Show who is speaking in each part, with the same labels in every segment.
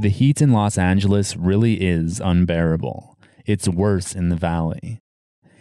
Speaker 1: The heat in Los Angeles really is unbearable. It's worse in the valley.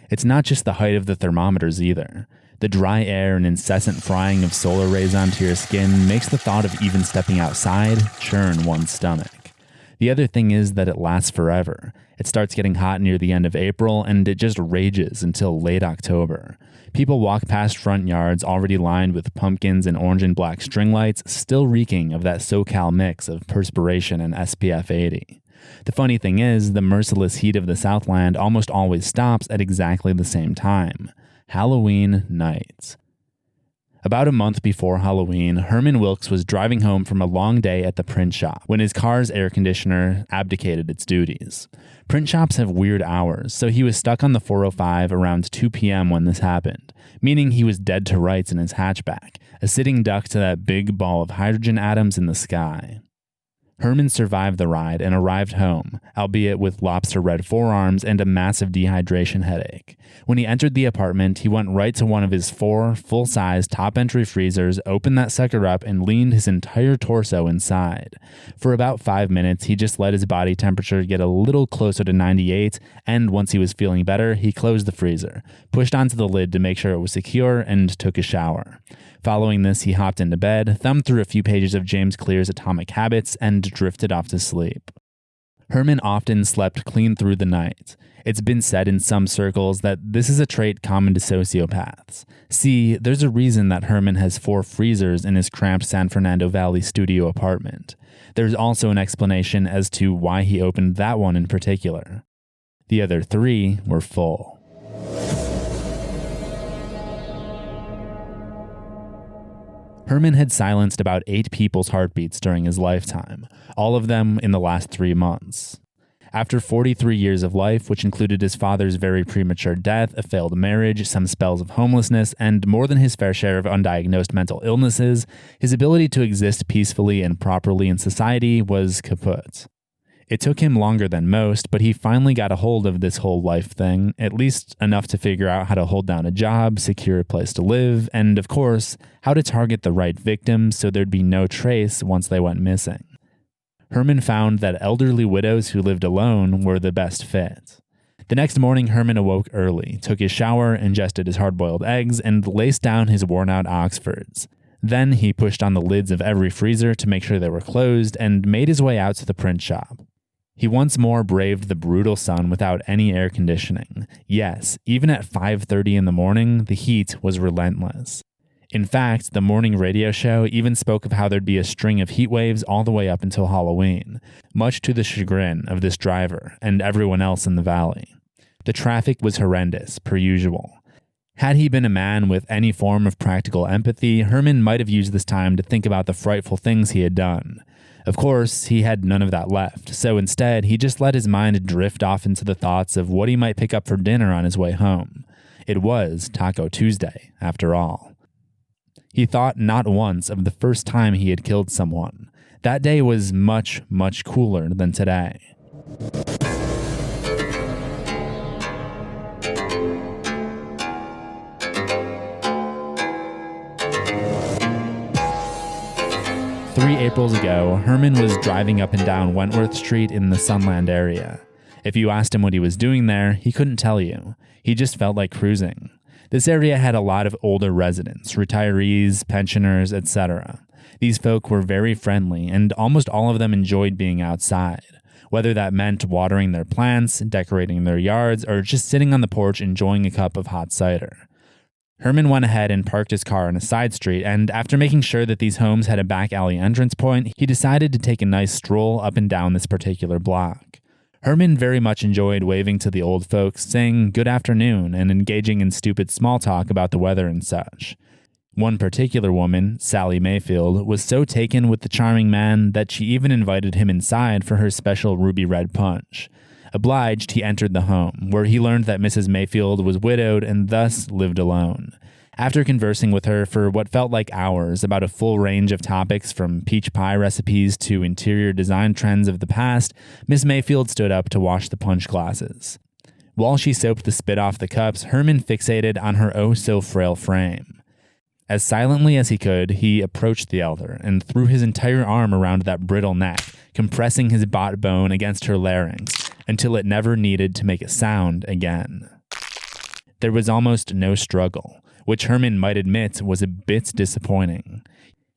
Speaker 1: It's not just the height of the thermometers either. The dry air and incessant frying of solar rays onto your skin makes the thought of even stepping outside churn one's stomach. The other thing is that it lasts forever. It starts getting hot near the end of April and it just rages until late October. People walk past front yards already lined with pumpkins and orange and black string lights, still reeking of that SoCal mix of perspiration and SPF 80. The funny thing is, the merciless heat of the Southland almost always stops at exactly the same time: Halloween night. About a month before Halloween, Herman Wilkes was driving home from a long day at the print shop when his car's air conditioner abdicated its duties. Print shops have weird hours, so he was stuck on the 405 around 2 p.m. when this happened, meaning he was dead to rights in his hatchback, a sitting duck to that big ball of hydrogen atoms in the sky. Herman survived the ride and arrived home, albeit with lobster red forearms and a massive dehydration headache. When he entered the apartment, he went right to one of his 4 full-size top-entry freezers, opened that sucker up, and leaned his entire torso inside. For about 5 minutes, he just let his body temperature get a little closer to 98, and once he was feeling better, he closed the freezer, pushed onto the lid to make sure it was secure, and took a shower. Following this, he hopped into bed, thumbed through a few pages of James Clear's Atomic Habits, and drifted off to sleep. Herman often slept clean through the night. It's been said in some circles that this is a trait common to sociopaths. See, there's a reason that Herman has 4 freezers in his cramped San Fernando Valley studio apartment. There's also an explanation as to why he opened that one in particular. The other 3 were full. Herman had silenced about 8 people's heartbeats during his lifetime, all of them in the last 3 months. After 43 years of life, which included his father's very premature death, a failed marriage, some spells of homelessness, and more than his fair share of undiagnosed mental illnesses, his ability to exist peacefully and properly in society was kaput. It took him longer than most, but he finally got a hold of this whole life thing, at least enough to figure out how to hold down a job, secure a place to live, and of course, how to target the right victims so there'd be no trace once they went missing. Herman found that elderly widows who lived alone were the best fit. The next morning, Herman awoke early, took his shower, ingested his hard-boiled eggs, and laced down his worn-out Oxfords. Then he pushed on the lids of every freezer to make sure they were closed and made his way out to the print shop. He once more braved the brutal sun without any air conditioning. Yes, even at 5:30 in the morning, the heat was relentless. In fact, the morning radio show even spoke of how there'd be a string of heat waves all the way up until Halloween, much to the chagrin of this driver and everyone else in the valley. The traffic was horrendous, per usual. Had he been a man with any form of practical empathy, Herman might have used this time to think about the frightful things he had done. Of course, he had none of that left, so instead, he just let his mind drift off into the thoughts of what he might pick up for dinner on his way home. It was Taco Tuesday, after all. He thought not once of the first time he had killed someone. That day was much, much cooler than today. Three Aprils ago, Herman was driving up and down Wentworth Street in the Sunland area. If you asked him what he was doing there, he couldn't tell you. He just felt like cruising. This area had a lot of older residents, retirees, pensioners, etc. These folk were very friendly, and almost all of them enjoyed being outside, whether that meant watering their plants, decorating their yards, or just sitting on the porch enjoying a cup of hot cider. Herman went ahead and parked his car on a side street, and after making sure that these homes had a back alley entrance point, he decided to take a nice stroll up and down this particular block. Herman very much enjoyed waving to the old folks, saying good afternoon, and engaging in stupid small talk about the weather and such. One particular woman, Sally Mayfield, was so taken with the charming man that she even invited him inside for her special ruby red punch. Obliged, he entered the home, where he learned that Mrs. Mayfield was widowed and thus lived alone. After conversing with her for what felt like hours about a full range of topics from peach pie recipes to interior design trends of the past, Miss Mayfield stood up to wash the punch glasses. While she soaped the spit off the cups, Herman fixated on her oh-so-frail frame. As silently as he could, he approached the elder and threw his entire arm around that brittle neck, compressing his bot bone against her larynx until it never needed to make a sound again. There was almost no struggle, which Herman might admit was a bit disappointing.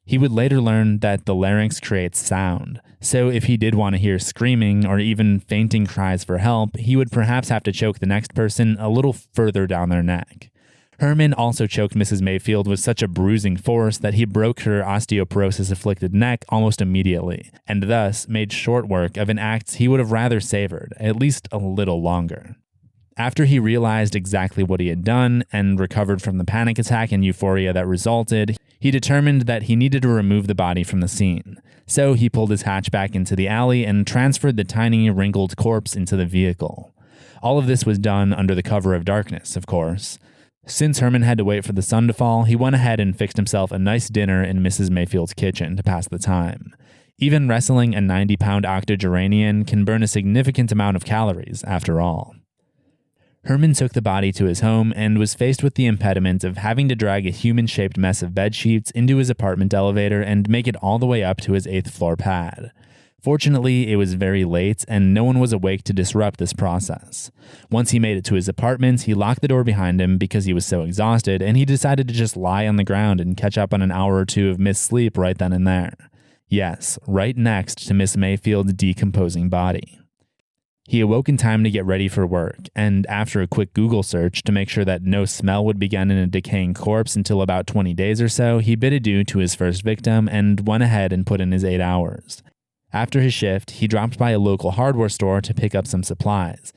Speaker 1: He would later learn that the larynx creates sound, so if he did want to hear screaming or even fainting cries for help, he would perhaps have to choke the next person a little further down their neck. Herman also choked Mrs. Mayfield with such a bruising force that he broke her osteoporosis-afflicted neck almost immediately, and thus made short work of an act he would have rather savored, at least a little longer. After he realized exactly what he had done and recovered from the panic attack and euphoria that resulted, he determined that he needed to remove the body from the scene. So he pulled his hatchback into the alley and transferred the tiny, wrinkled corpse into the vehicle. All of this was done under the cover of darkness, of course. Since Herman had to wait for the sun to fall, he went ahead and fixed himself a nice dinner in Mrs. Mayfield's kitchen to pass the time. Even wrestling a 90-pound octogenarian can burn a significant amount of calories, after all. Herman took the body to his home and was faced with the impediment of having to drag a human-shaped mess of bedsheets into his apartment elevator and make it all the way up to his 8th floor pad. Fortunately, it was very late and no one was awake to disrupt this process. Once he made it to his apartment, he locked the door behind him because he was so exhausted, and he decided to just lie on the ground and catch up on an hour or two of missed sleep right then and there. Yes, right next to Miss Mayfield's decomposing body. He awoke in time to get ready for work, and after a quick Google search to make sure that no smell would begin in a decaying corpse until about 20 days or so, he bid adieu to his first victim and went ahead and put in his 8 hours. After his shift, he dropped by a local hardware store to pick up some supplies.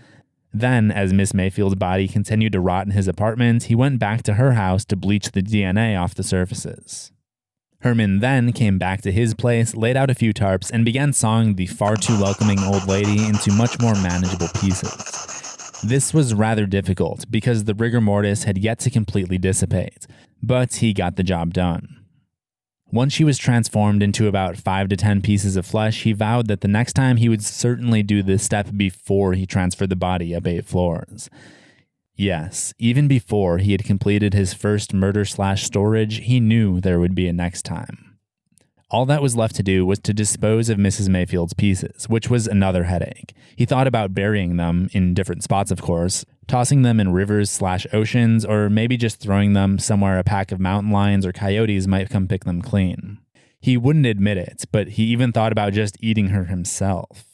Speaker 1: Then, as Miss Mayfield's body continued to rot in his apartment, he went back to her house to bleach the DNA off the surfaces. Herman then came back to his place, laid out a few tarps, and began sawing the far too welcoming old lady into much more manageable pieces. This was rather difficult because the rigor mortis had yet to completely dissipate, but he got the job done. Once she was transformed into about 5 to 10 pieces of flesh, he vowed that the next time he would certainly do this step before he transferred the body up 8 floors. Yes, even before he had completed his first murder/storage, he knew there would be a next time. All that was left to do was to dispose of Mrs. Mayfield's pieces, which was another headache. He thought about burying them, in different spots of course, tossing them in rivers/oceans, or maybe just throwing them somewhere a pack of mountain lions or coyotes might come pick them clean. He wouldn't admit it, but he even thought about just eating her himself.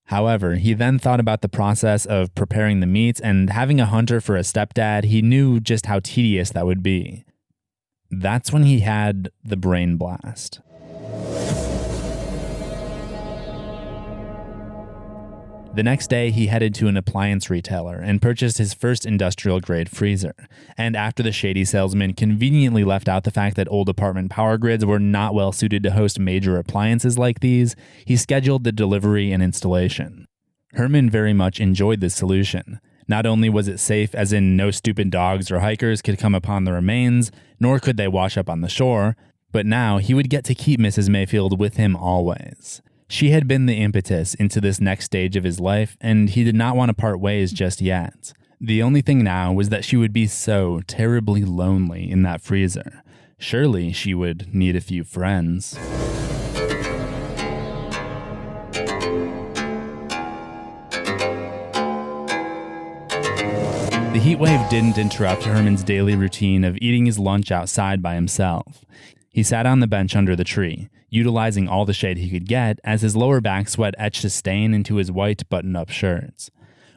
Speaker 1: However, he then thought about the process of preparing the meat, and having a hunter for a stepdad, he knew just how tedious that would be. That's when he had the brain blast. The next day, he headed to an appliance retailer and purchased his first industrial-grade freezer. And after the shady salesman conveniently left out the fact that old apartment power grids were not well suited to host major appliances like these, he scheduled the delivery and installation. Herman very much enjoyed this solution. Not only was it safe, as in no stupid dogs or hikers could come upon the remains, nor could they wash up on the shore, but now he would get to keep Mrs. Mayfield with him always. She had been the impetus into this next stage of his life, and he did not want to part ways just yet. The only thing now was that she would be so terribly lonely in that freezer. Surely she would need a few friends. The heat wave didn't interrupt Herman's daily routine of eating his lunch outside by himself. He sat on the bench under the tree, utilizing all the shade he could get as his lower back sweat etched a stain into his white button-up shirts.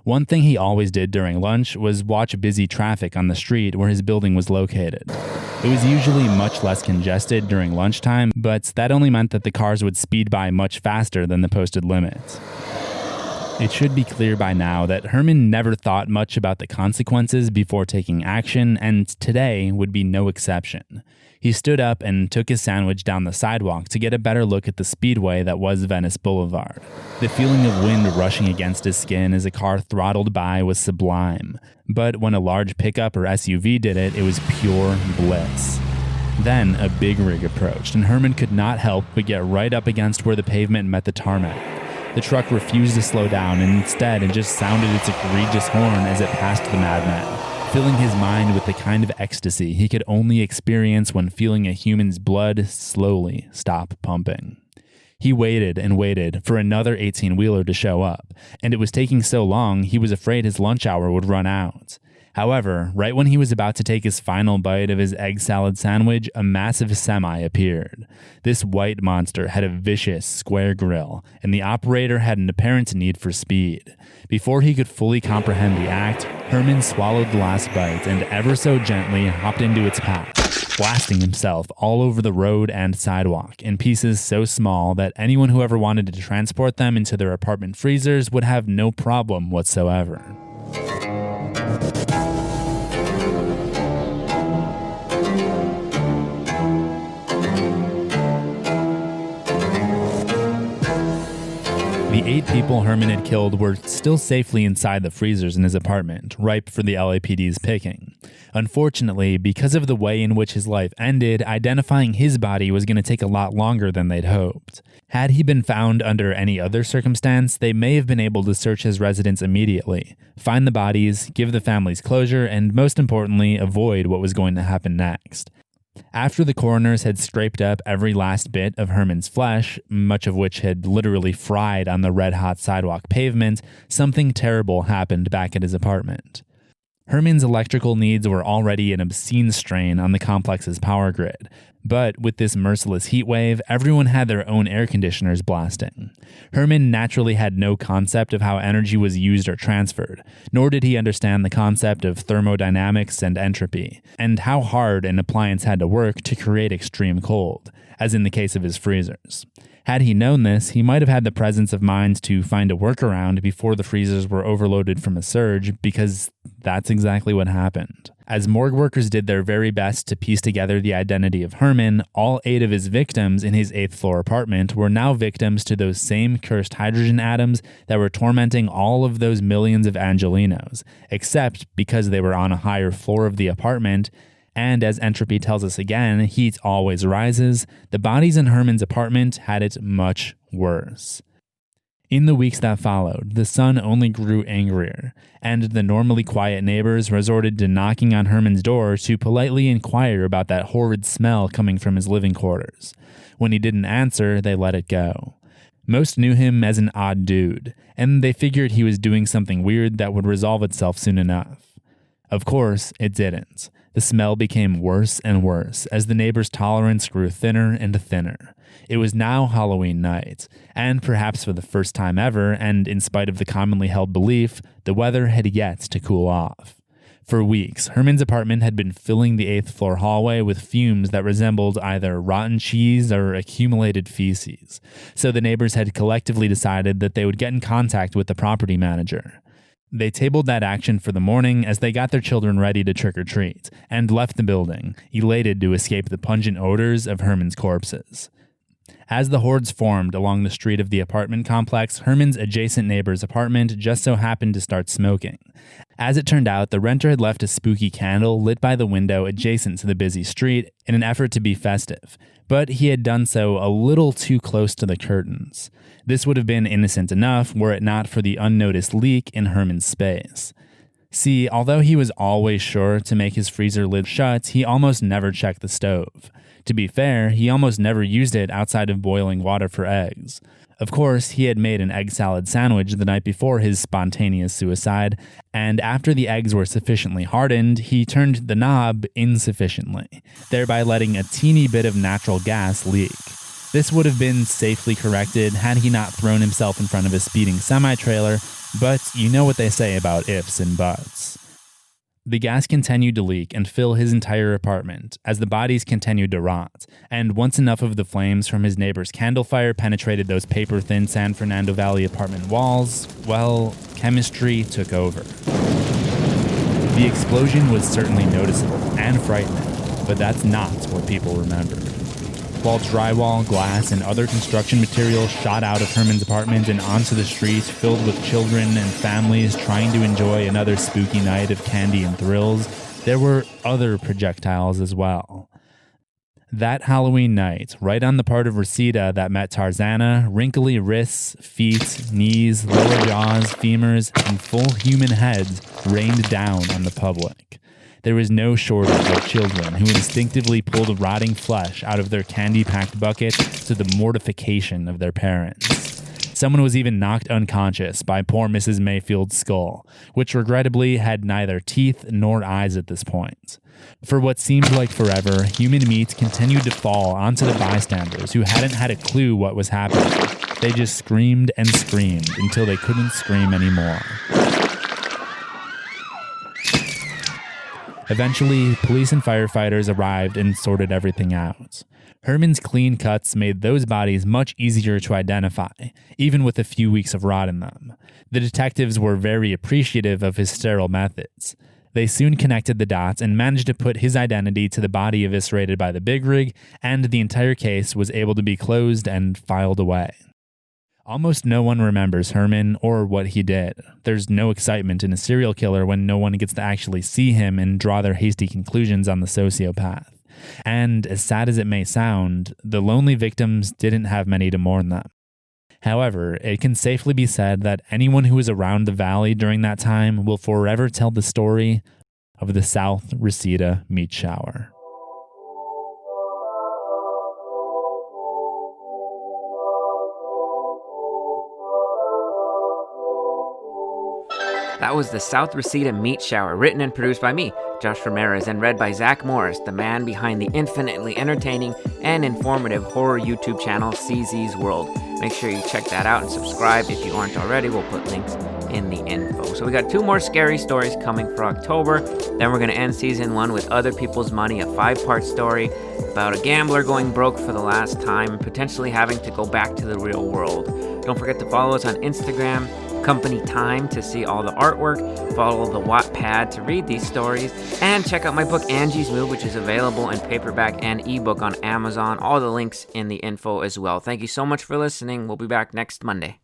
Speaker 1: One thing he always did during lunch was watch busy traffic on the street where his building was located. It was usually much less congested during lunchtime, but that only meant that the cars would speed by much faster than the posted limit. It should be clear by now that Herman never thought much about the consequences before taking action, and today would be no exception. He stood up and took his sandwich down the sidewalk to get a better look at the speedway that was Venice Boulevard. The feeling of wind rushing against his skin as a car throttled by was sublime, but when a large pickup or SUV did it, it was pure bliss. Then a big rig approached, and Herman could not help but get right up against where the pavement met the tarmac. The truck refused to slow down, and instead it just sounded its egregious horn as it passed the madman, filling his mind with the kind of ecstasy he could only experience when feeling a human's blood slowly stop pumping. He waited and waited for another 18-wheeler to show up, and it was taking so long he was afraid his lunch hour would run out. However, right when he was about to take his final bite of his egg salad sandwich, a massive semi appeared. This white monster had a vicious, square grille, and the operator had an apparent need for speed. Before he could fully comprehend the act, Herman swallowed the last bite and ever so gently hopped into its path, blasting himself all over the road and sidewalk in pieces so small that anyone who ever wanted to transport them into their apartment freezers would have no problem whatsoever. The 8 people Herman had killed were still safely inside the freezers in his apartment, ripe for the LAPD's picking. Unfortunately, because of the way in which his life ended, identifying his body was going to take a lot longer than they'd hoped. Had he been found under any other circumstance, they may have been able to search his residence immediately, find the bodies, give the families closure, and most importantly, avoid what was going to happen next. After the coroners had scraped up every last bit of Herman's flesh, much of which had literally fried on the red-hot sidewalk pavement, something terrible happened back at his apartment. Herman's electrical needs were already an obscene strain on the complex's power grid, but with this merciless heat wave, everyone had their own air conditioners blasting. Herman naturally had no concept of how energy was used or transferred, nor did he understand the concept of thermodynamics and entropy, and how hard an appliance had to work to create extreme cold, as in the case of his freezers. Had he known this, he might have had the presence of mind to find a workaround before the freezers were overloaded from a surge, because that's exactly what happened. As morgue workers did their very best to piece together the identity of Herman, all 8 of his victims in his 8th floor apartment were now victims to those same cursed hydrogen atoms that were tormenting all of those millions of Angelinos, except because they were on a higher floor of the apartment. And as entropy tells us again, heat always rises. The bodies in Herman's apartment had it much worse. In the weeks that followed, the sun only grew angrier, and the normally quiet neighbors resorted to knocking on Herman's door to politely inquire about that horrid smell coming from his living quarters. When he didn't answer, they let it go. Most knew him as an odd dude, and they figured he was doing something weird that would resolve itself soon enough. Of course, it didn't. The smell became worse and worse as the neighbors' tolerance grew thinner and thinner. It was now Halloween night, and perhaps for the first time ever, and in spite of the commonly held belief, the weather had yet to cool off. For weeks, Herman's apartment had been filling the 8th floor hallway with fumes that resembled either rotten cheese or accumulated feces, so the neighbors had collectively decided that they would get in contact with the property manager. They tabled that action for the morning as they got their children ready to trick-or-treat, and left the building, elated to escape the pungent odors of Herman's corpses. As the hordes formed along the street of the apartment complex, Herman's adjacent neighbor's apartment just so happened to start smoking. As it turned out, the renter had left a spooky candle lit by the window adjacent to the busy street in an effort to be festive, but he had done so a little too close to the curtains. This would have been innocent enough were it not for the unnoticed leak in Herman's space. See, although he was always sure to make his freezer lid shut, he almost never checked the stove. To be fair, he almost never used it outside of boiling water for eggs. Of course, he had made an egg salad sandwich the night before his spontaneous suicide, and after the eggs were sufficiently hardened, he turned the knob insufficiently, thereby letting a teeny bit of natural gas leak. This would have been safely corrected had he not thrown himself in front of a speeding semi-trailer, but you know what they say about ifs and buts. The gas continued to leak and fill his entire apartment as the bodies continued to rot, and once enough of the flames from his neighbor's candle fire penetrated those paper-thin San Fernando Valley apartment walls, well, chemistry took over. The explosion was certainly noticeable and frightening, but that's not what people remember. While drywall, glass, and other construction materials shot out of Herman's apartment and onto the street filled with children and families trying to enjoy another spooky night of candy and thrills, there were other projectiles as well. That Halloween night, right on the part of Reseda that met Tarzana, wrinkly wrists, feet, knees, lower jaws, femurs, and full human heads rained down on the public. There was no shortage of children who instinctively pulled rotting flesh out of their candy-packed buckets to the mortification of their parents. Someone was even knocked unconscious by poor Mrs. Mayfield's skull, which regrettably had neither teeth nor eyes at this point. For what seemed like forever, human meat continued to fall onto the bystanders who hadn't had a clue what was happening. They just screamed and screamed until they couldn't scream anymore. Eventually, police and firefighters arrived and sorted everything out. Herman's clean cuts made those bodies much easier to identify, even with a few weeks of rot in them. The detectives were very appreciative of his sterile methods. They soon connected the dots and managed to put his identity to the body eviscerated by the big rig, and the entire case was able to be closed and filed away. Almost no one remembers Herman or what he did. There's no excitement in a serial killer when no one gets to actually see him and draw their hasty conclusions on the sociopath. And as sad as it may sound, the lonely victims didn't have many to mourn them. However, it can safely be said that anyone who was around the valley during that time will forever tell the story of the South Reseda meat shower.
Speaker 2: That was the South Reseda Meat Shower, written and produced by me, Josh Ramirez, and read by Zach Morris, the man behind the infinitely entertaining and informative horror YouTube channel CZ's World. Make sure you check that out and subscribe if you aren't already. We'll put links in the info. So we got 2 more scary stories coming for October. Then we're going to end season 1 with Other People's Money, a 5-part story about a gambler going broke for the last time and potentially having to go back to the real world. Don't forget to follow us on Instagram, Company Time, to see all the artwork, follow the Wattpad to read these stories, and check out my book Angie's Move, which is available in paperback and ebook on Amazon. All the links in the info as well. Thank you so much for listening. We'll be back next Monday.